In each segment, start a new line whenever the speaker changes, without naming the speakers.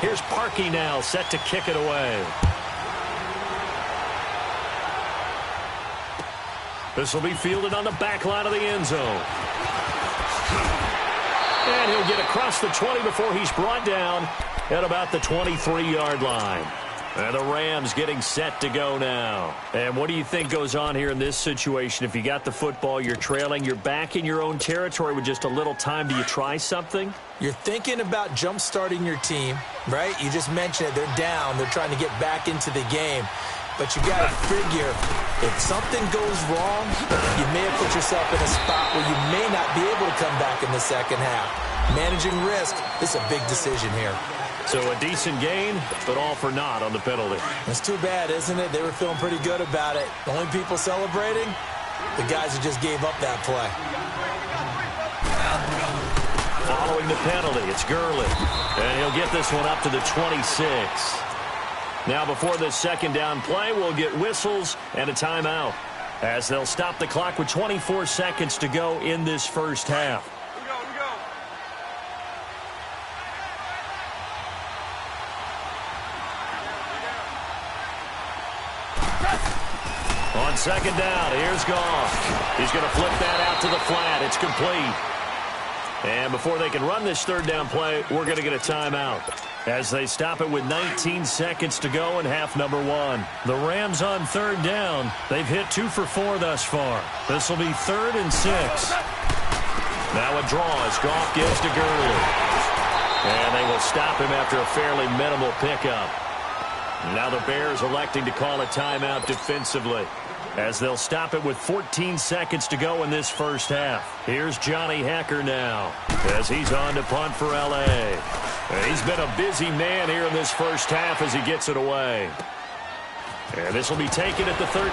Here's Parkey now, set to kick it away. This will be fielded on the back line of the end zone. And he'll get across the 20 before he's brought down at about the 23-yard line. And the Rams getting set to go now. And what do you think goes on here in this situation? If you got the football, you're trailing, you're back in your own territory with just a little time. Do you try something?
You're thinking about jump-starting your team, right? You just mentioned it. They're down. They're trying to get back into the game. But you got to figure, if something goes wrong, you may have put yourself in a spot where you may not be able to come back in the second half. Managing risk is a big decision here.
So a decent gain, but all for naught on the penalty.
It's too bad, isn't it? They were feeling pretty good about it. The only people celebrating, the guys who just gave up that play.
Following the penalty, it's Gurley. And he'll get this one up to the 26. Now before this second down play, we'll get whistles and a timeout, as they'll stop the clock with 24 seconds to go in this first half. On second down, here's Goff. He's going to flip that out to the flat. It's complete. And before they can run this third down play, we're going to get a timeout, as they stop it with 19 seconds to go in half number one. The Rams on third down. They've hit 2 for 4 thus far. This will be 3rd and 6. Now a draw as Goff gives to Gurley. And they will stop him after a fairly minimal pickup. Now the Bears electing to call a timeout defensively, as they'll stop it with 14 seconds to go in this first half. Here's Johnny Hecker now, as he's on to punt for L.A. He's been a busy man here in this first half as he gets it away. And this will be taken at the 13.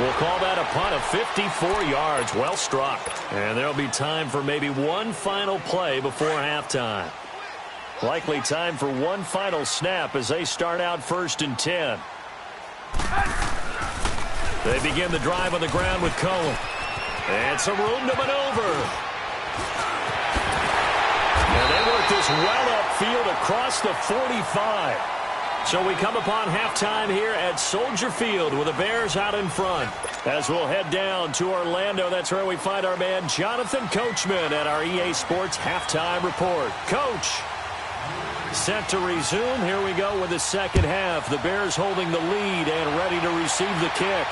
We'll call that a punt of 54 yards. Well struck. And there'll be time for maybe one final play before halftime. Likely time for one final snap as they start out 1st and 10. They begin the drive on the ground with Cohen. And some room to maneuver. And they work this well upfield across the 45. So we come upon halftime here at Soldier Field with the Bears out in front. As we'll head down to Orlando, that's where we find our man Jonathan Coachman at our EA Sports Halftime Report. Coach. Set to resume. Here we go with the second half. The Bears holding the lead and ready to receive the kick.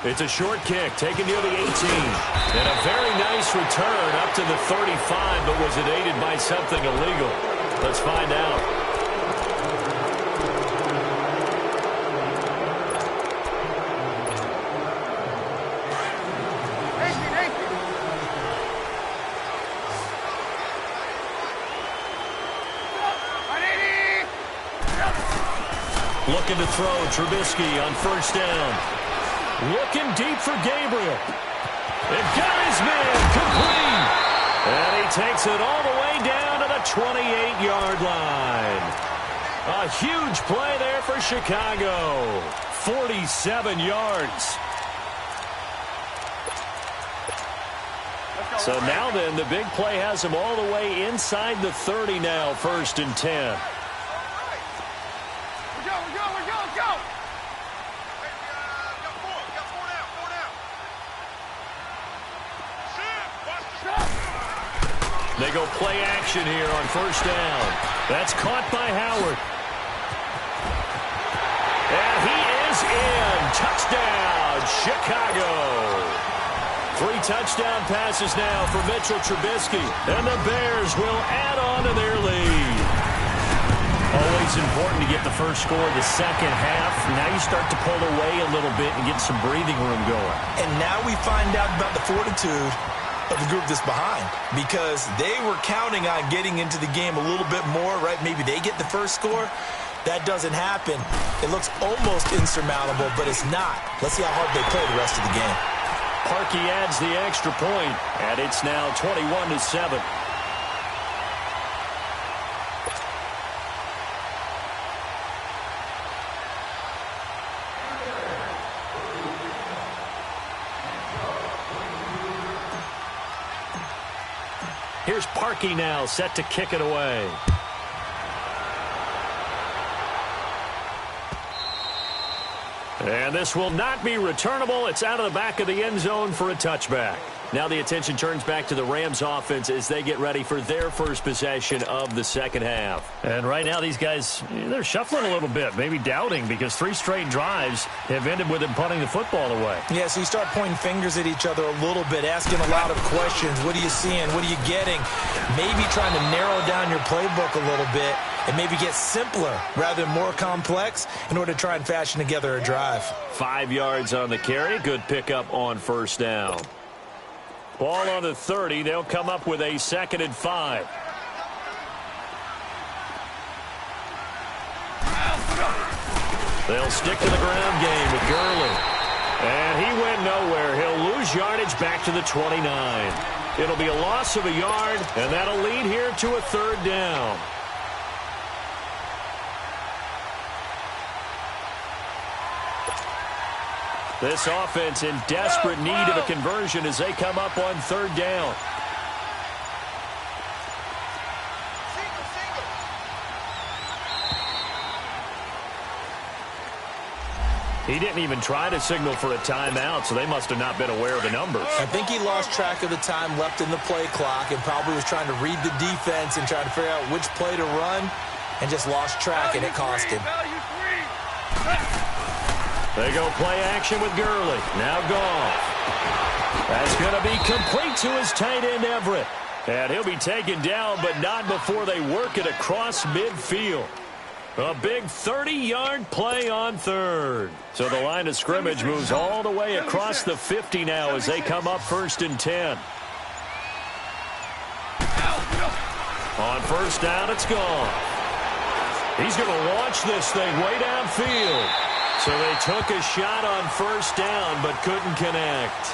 It's a short kick taken near the 18. And a very nice return up to the 35, but was it aided by something illegal? Let's find out. Looking to throw, Trubisky on first down. Looking deep for Gabriel. They've got his man complete. And he takes it all the way down to the 28-yard line. A huge play there for Chicago. 47 yards. So now then, the big play has him all the way inside the 30 now, 1st and 10. They go play action here on first down. That's caught by Howard. And he is in. Touchdown, Chicago. 3 touchdown passes now for Mitchell Trubisky. And the Bears will add on to their lead. Always important to get the first score of the second half. Now you start to pull away a little bit and get some breathing room going.
And now we find out about the fortitude of the group that's behind, because they were counting on getting into the game a little bit more, right? Maybe they get the first score. That doesn't happen. It looks almost insurmountable, but it's not. Let's see how hard they play the rest of the game.
Parkey adds the extra point, and it's now 21-7. Here's Parkey now, set to kick it away. And this will not be returnable. It's out of the back of the end zone for a touchback. Now the attention turns back to the Rams offense as they get ready for their first possession of the second half.
And right now these guys, they're shuffling a little bit, maybe doubting, because 3 straight drives have ended with them punting the football away.
Yeah, so you start pointing fingers at each other a little bit, asking a lot of questions. What are you seeing? What are you getting? Maybe trying to narrow down your playbook a little bit and maybe get simpler rather than more complex in order to try and fashion together a drive.
5 yards on the carry. Good pickup on first down. Ball on the 30. They'll come up with a 2nd and 5. They'll stick to the ground game with Gurley. And he went nowhere. He'll lose yardage back to the 29. It'll be a loss of a yard, and that'll lead here to a 3rd down. This offense in desperate need of a conversion as they come up on 3rd down. He didn't even try to signal for a timeout, so they must have not been aware of the numbers.
I think he lost track of the time left in the play clock and probably was trying to read the defense and trying to figure out which play to run and just lost track, and it cost him.
They go play action with Gurley. Now Goff. That's going to be complete to his tight end, Everett. And he'll be taken down, but not before they work it across midfield. A big 30-yard play on 3rd. So the line of scrimmage moves all the way across the 50 now as they come up 1st and 10. On first down, it's Goff. He's going to launch this thing way downfield. So they took a shot on first down, but couldn't connect.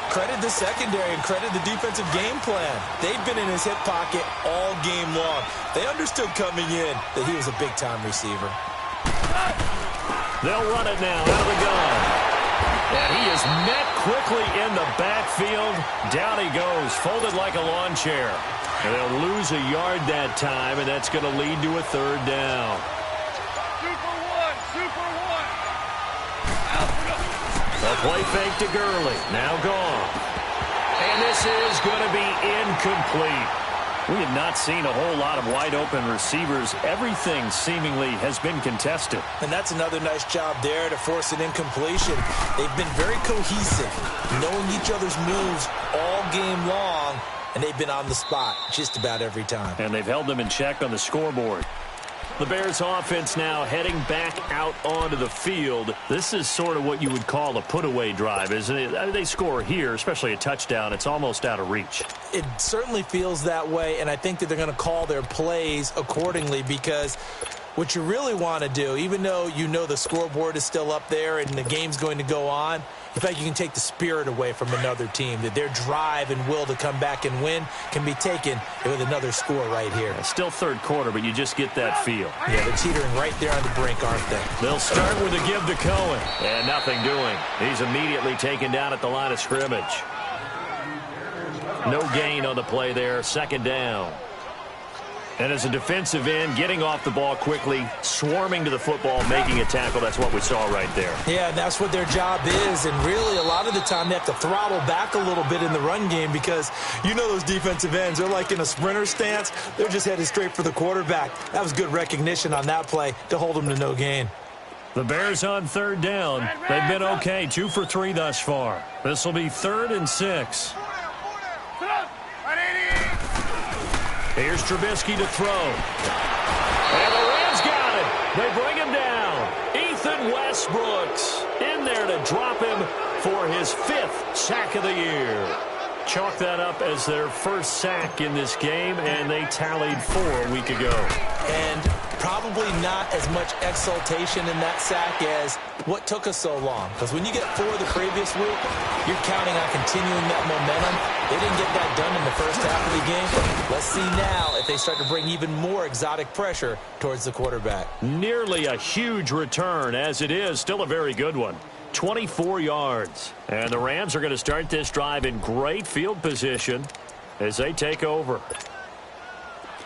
Credit the secondary and credit the defensive game plan. They've been in his hip pocket all game long. They understood coming in that he was a big-time receiver.
They'll run it now out of the gun. And he is met quickly in the backfield. Down he goes, folded like a lawn chair. And they'll lose a yard that time, and that's going to lead to a 3rd down. A play fake to Gurley. Now Goff. And this is going to be incomplete. We have not seen a whole lot of wide-open receivers. Everything seemingly has been contested.
And that's another nice job there to force an incompletion. They've been very cohesive, knowing each other's moves all game long, and they've been on the spot just about every time.
And they've held them in check on the scoreboard. The Bears offense now heading back out onto the field. This is sort of what you would call a put-away drive, isn't it? I mean, they score here, especially a touchdown. It's almost out of reach.
It certainly feels that way, and I think that they're going to call their plays accordingly because what you really want to do, even though you know the scoreboard is still up there and the game's going to go on, in fact, you can take the spirit away from another team, that their drive and will to come back and win can be taken with another score right here.
It's still 3rd quarter, but you just get that feel.
Yeah, they're teetering right there on the brink, aren't they?
They'll start with a give to Cohen, and nothing doing. He's immediately taken down at the line of scrimmage. No gain on the play there, 2nd down. And as a defensive end, getting off the ball quickly, swarming to the football, making a tackle, that's what we saw right there.
Yeah, that's what their job is, and really a lot of the time they have to throttle back a little bit in the run game because you know those defensive ends, they're like in a sprinter stance. They're just headed straight for the quarterback. That was good recognition on that play to hold them to no gain.
The Bears on 3rd down. They've been okay, 2 for 3 thus far. This will be 3rd and 6. Here's Trubisky to throw. And the Rams got it. They bring him down. Ethan Westbrooks in there to drop him for his 5th sack of the year. Chalk that up as their first sack in this game, and they tallied 4 a week ago.
And probably not as much exultation in that sack as what took us so long. Because when you get 4 the previous week, you're counting on continuing that momentum. They didn't get that done in the first half of the game. Let's see now if they start to bring even more exotic pressure towards the quarterback.
Nearly a huge return, as it is. Still a very good one. 24 yards. And the Rams are going to start this drive in great field position. as they take over.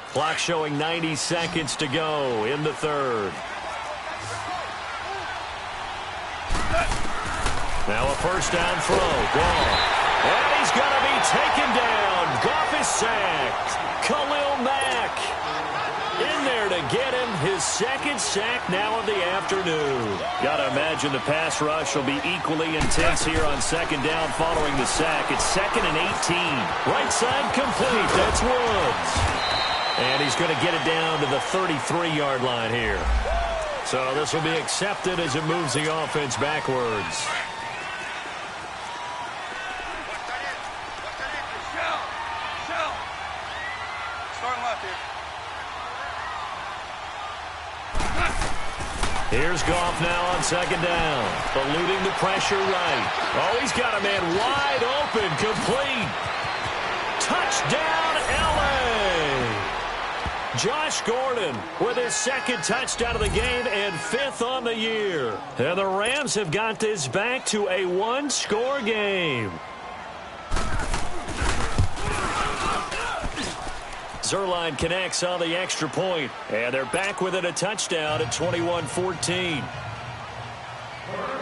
Clock showing 90 seconds to go in the third. Now a first down throw. Goff. And he's going to be taken down. Goff is sacked. Khalil Mack in there to get him his second sack now of the afternoon. Got to imagine the pass rush will be equally intense here on second down following the sack. It's 2nd and 18. Right side complete. That's Woods. And he's going to get it down to the 33-yard line here. So this will be accepted as it moves the offense backwards. Here's Goff now on second down. Eluding the pressure right. Oh, he's got a man wide open. Complete. Touchdown, L.A. Josh Gordon with his second touchdown of the game and 5th on the year. And the Rams have got this back to a one-score game. Zerline connects on the extra point, and they're back within a touchdown at 21-14.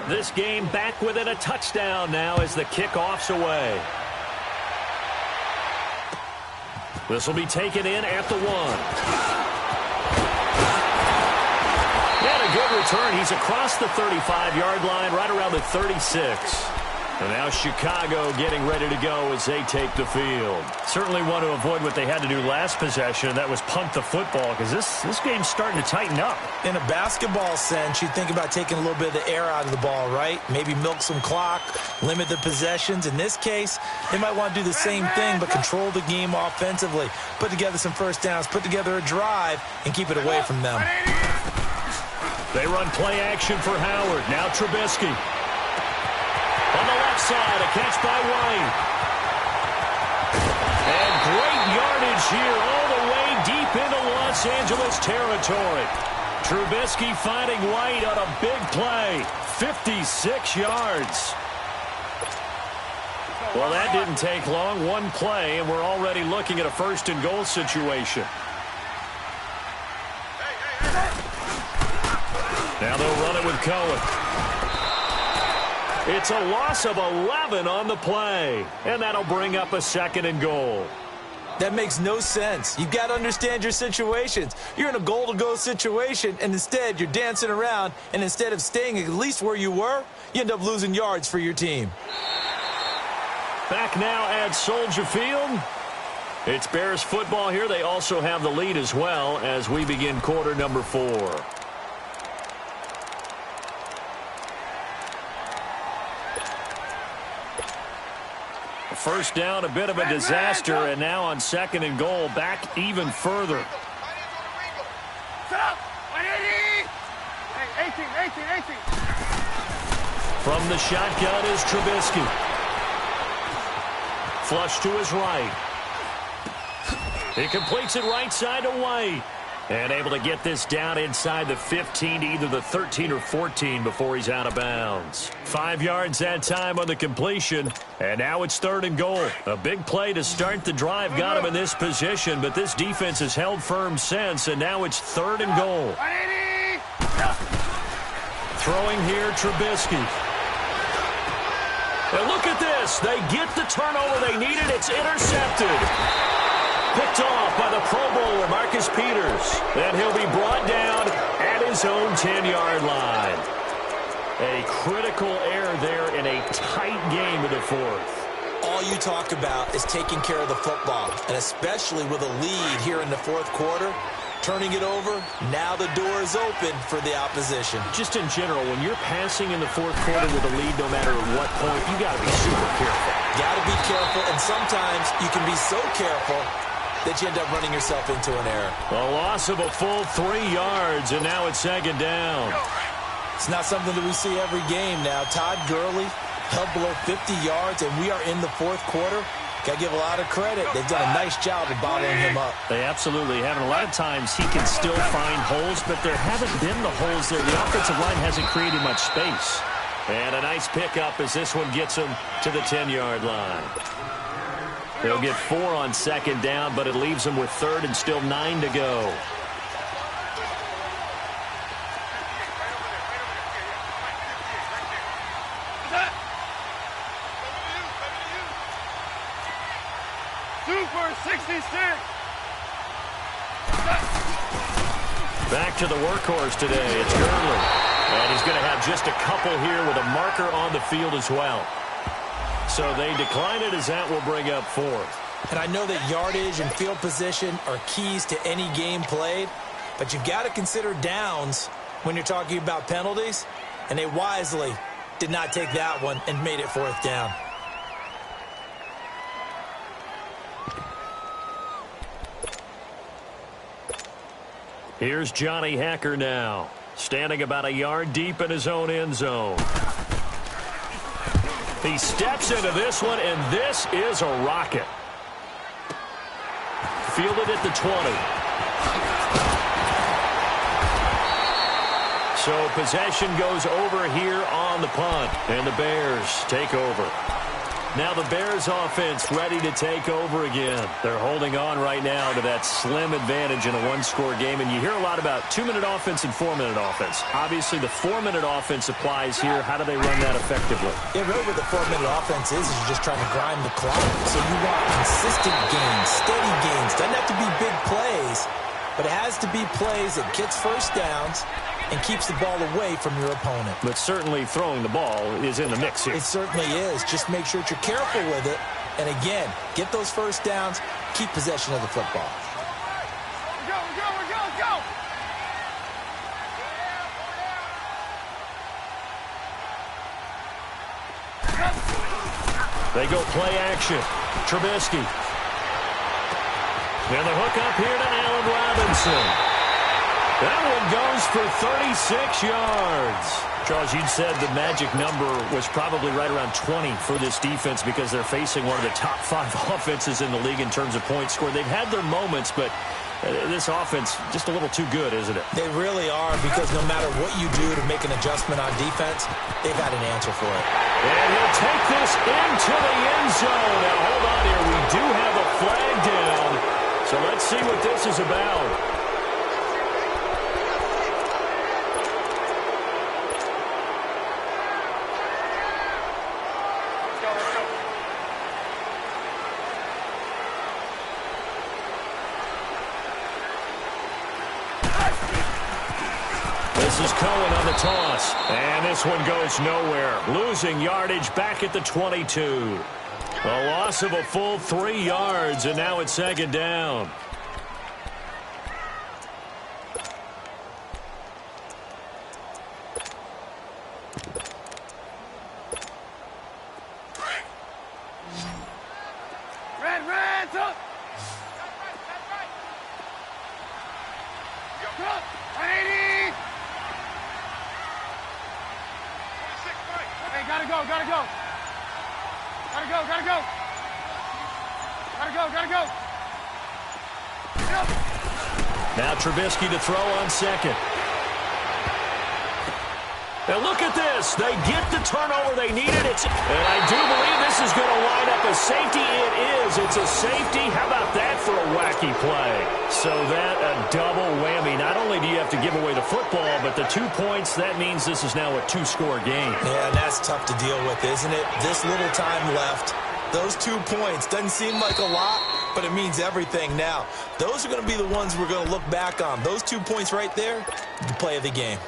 This game back within a touchdown now as the kickoff's away. This will be taken in at the 1. And a good return. He's across the 35-yard line, right around the 36. And now Chicago getting ready to go as they take the field. Certainly want to avoid what they had to do last possession, and that was punt the football, because this game's starting to tighten up.
In a basketball sense, you think about taking a little bit of the air out of the ball, right? Maybe milk some clock, limit the possessions. In this case, they might want to do the same thing, but control the game offensively. Put together some first downs, put together a drive, and keep it away from them.
They run play action for Howard. Now Trubisky. On the left side, a catch by White. And great yardage here all the way deep into Los Angeles territory. Trubisky finding White on a big play. 56 yards. Well, that didn't take long. One play, and we're already looking at a first and goal situation. Now they'll run it with Cohen. It's a loss of 11 on the play, and that'll bring up a 2nd and goal.
That makes no sense. You've got to understand your situations. You're in a goal-to-go situation, and instead you're dancing around, and instead of staying at least where you were, you end up losing yards for your team.
Back now at Soldier Field. It's Bears football here. They also have the lead as well as we begin quarter number 4. First down, a bit of a disaster, and now on 2nd and goal, back even further. From the shotgun is Trubisky. Flush to his right. He completes it right side to White. And able to get this down inside the 15 to either the 13 or 14 before he's out of bounds. 5 yards that time on the completion. And now it's 3rd and goal. A big play to start the drive got him in this position, but this defense has held firm since, and now it's 3rd and goal. Throwing here, Trubisky. And look at this. They get the turnover they needed. It's intercepted. Picked off by the Pro Bowler, Marcus Peters. And he'll be brought down at his own 10-yard line. A critical error there in a tight game in the 4th.
All you talk about is taking care of the football, and especially with a lead here in the 4th quarter, turning it over, now the door is open for the opposition.
Just in general, when you're passing in the 4th quarter with a lead, no matter at what point, you got to be super careful.
Got to be careful, and sometimes you can be so careful that you end up running yourself into an error.
A loss of a full 3 yards, and now it's 2nd down.
It's not something that we see every game now. Todd Gurley held below 50 yards, and we are in the 4th quarter. Got to give a lot of credit. They've done a nice job of bottling him up.
They absolutely have. And a lot of times he can still find holes, but there haven't been the holes there. The offensive line hasn't created much space. And a nice pickup as this one gets him to the 10-yard line. They'll get 4 on second down, but it leaves them with third and still 9 to go. Back to the workhorse today. It's Gurley. And he's going to have just a couple here with a marker on the field as well. So they decline it as that will bring up 4th.
And I know that yardage and field position are keys to any game played, but you've got to consider downs when you're talking about penalties, and they wisely did not take that one and made it 4th down.
Here's Johnny Hacker now, standing about a yard deep in his own end zone. He steps into this one, and this is a rocket. Fielded at the 20. So possession goes over here on the punt, and the Bears take over. Now the Bears offense ready to take over again. They're holding on right now to that slim advantage in a one-score game. And you hear a lot about 2-minute offense and 4-minute offense. Obviously, the 4-minute offense applies here. How do they run that effectively?
Yeah, really what the 4-minute offense is you're just trying to grind the clock. So you want consistent gains, steady gains. Doesn't have to be big plays, but it has to be plays that gets first downs and keeps the ball away from your opponent.
But certainly throwing the ball is in the mix here.
It certainly is. Just make sure that you're careful with it. And again, get those first downs, keep possession of the football.
Go!
They go play action. Trubisky. And the hook up here to Allen Robinson. That one goes for 36 yards. Charles, you'd said the magic number was probably right around 20 for this defense because they're facing one of the top 5 offenses in the league in terms of points scored. They've had their moments, but this offense just a little too good, isn't it?
They really are, because no matter what you do to make an adjustment on defense, they've got an answer for it.
And he'll take this into the end zone. Now, hold on here. We do have a flag down. So let's see what this is about. This is Cohen on the toss. And this one goes nowhere. Losing yardage back at the 22. A loss of a full 3 yards, and now it's 2nd down.
Red, up! Gotta go.
Now Trubisky to throw on 2nd. And look at this. They get the turnover they needed. And I do believe this is going to line up a safety. It is. It's a safety. How about that for a wacky play? So that a double whammy. Not only do you have to give away the football, but the 2 points, that means this is now a 2-score game.
Yeah, and that's tough to deal with, isn't it? This little time left. Those 2 points doesn't seem like a lot, but it means everything now. Those are going to be the ones we're going to look back on. Those 2 points right there, the play of the game.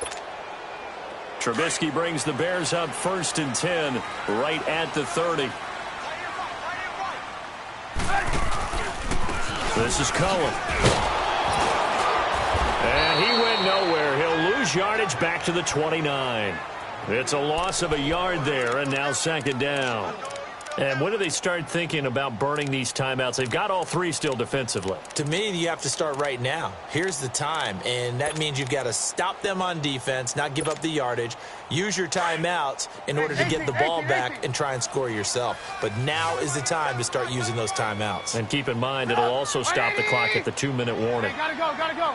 Trubisky brings the Bears up 1st and 10 right at the 30. This is Cohen. And he went nowhere. He'll lose yardage back to the 29. It's a loss of a yard there, and now 2nd down. And when do they start thinking about burning these timeouts? They've got all 3 still defensively.
To me, you have to start right now. Here's the time, and that means you've got to stop them on defense, not give up the yardage, use your timeouts in order to get the ball back and try and score yourself. But now is the time to start using those timeouts.
And keep in mind, it'll also stop the clock at the 2-minute warning.
Gotta go.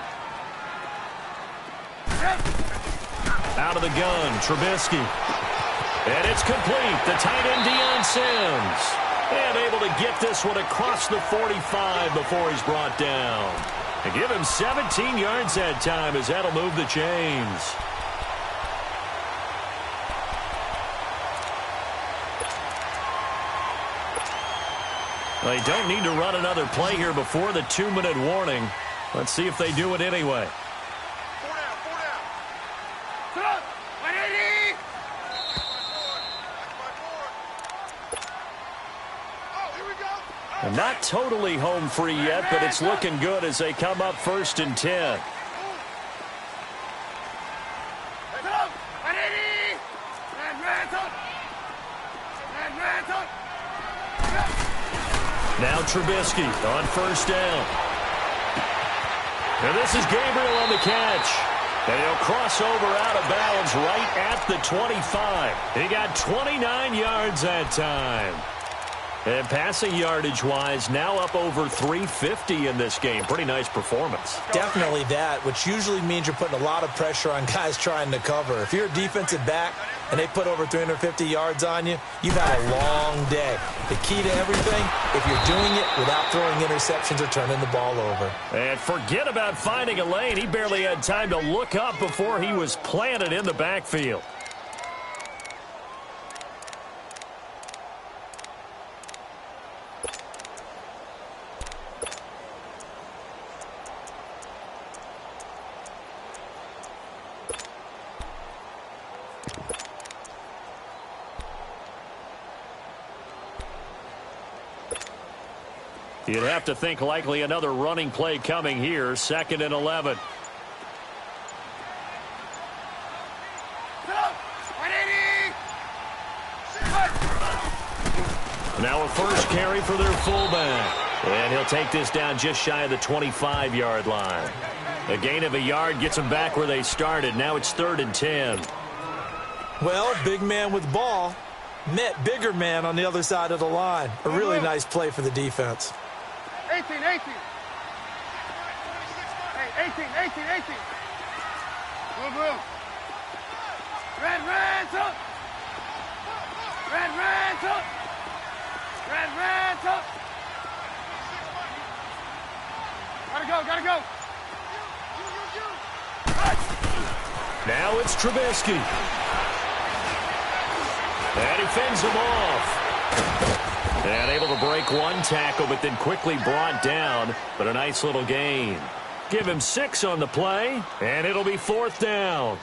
Out of the gun, Trubisky. And it's complete. The tight end, Deion Sims. And able to get this one across the 45 before he's brought down. And give him 17 yards that time as that'll move the chains. They don't need to run another play here before the 2-minute warning. Let's see if they do it anyway.
4 down, 4 down. Sit up. 180. Oh, here we go.
And not totally home free yet, but it's looking good as they come up 1st and 10.
Sit up. 180. Red, up. Red, up.
Now Trubisky on 1st down. And this is Gabriel on the catch. And he'll cross over out of bounds right at the 25. He got 29 yards that time. And passing yardage-wise, now up over 350 in this game. Pretty nice performance.
Definitely that, which usually means you're putting a lot of pressure on guys trying to cover. If you're a defensive back and they put over 350 yards on you, you've had a long day. The key to everything, if you're doing it without throwing interceptions or turning the ball over.
And forget about finding a lane. He barely had time to look up before he was planted in the backfield. You'd have to think likely another running play coming here. 2nd and 11. Now a first carry for their fullback. And he'll take this down just shy of the 25-yard line. A gain of a yard gets them back where they started. Now it's 3rd and 10.
Well, big man with ball met bigger man on the other side of the line. A really nice play for the defense.
18. Hey, 18. Blue. Red, up. Red, up. Red, up. Gotta go.
Now it's Trubisky. And he fends him off. And able to break one tackle, but then quickly brought down. But a nice little gain. Give him 6 on the play, and it'll be 4th down.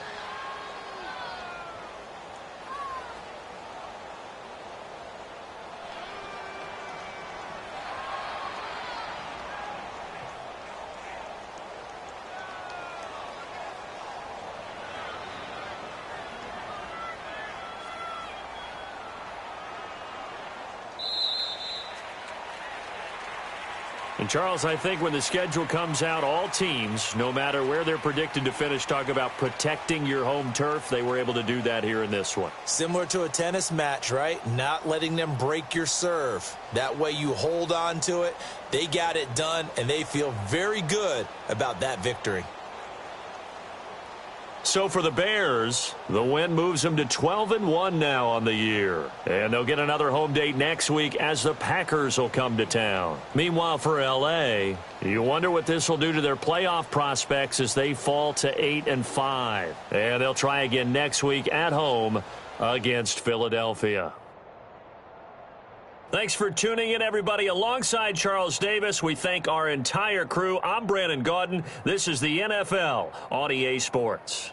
And, Charles, I think when the schedule comes out, all teams, no matter where they're predicted to finish, talk about protecting your home turf. They were able to do that here in this one.
Similar to a tennis match, right? Not letting them break your serve. That way you hold on to it. They got it done, and they feel very good about that victory.
So for the Bears, the win moves them to 12-1 now on the year. And they'll get another home date next week as the Packers will come to town. Meanwhile, for L.A., you wonder what this will do to their playoff prospects as they fall to 8-5. And they'll try again next week at home against Philadelphia. Thanks for tuning in, everybody. Alongside Charles Davis, we thank our entire crew. I'm Brandon Gaudin. This is the NFL on EA Sports.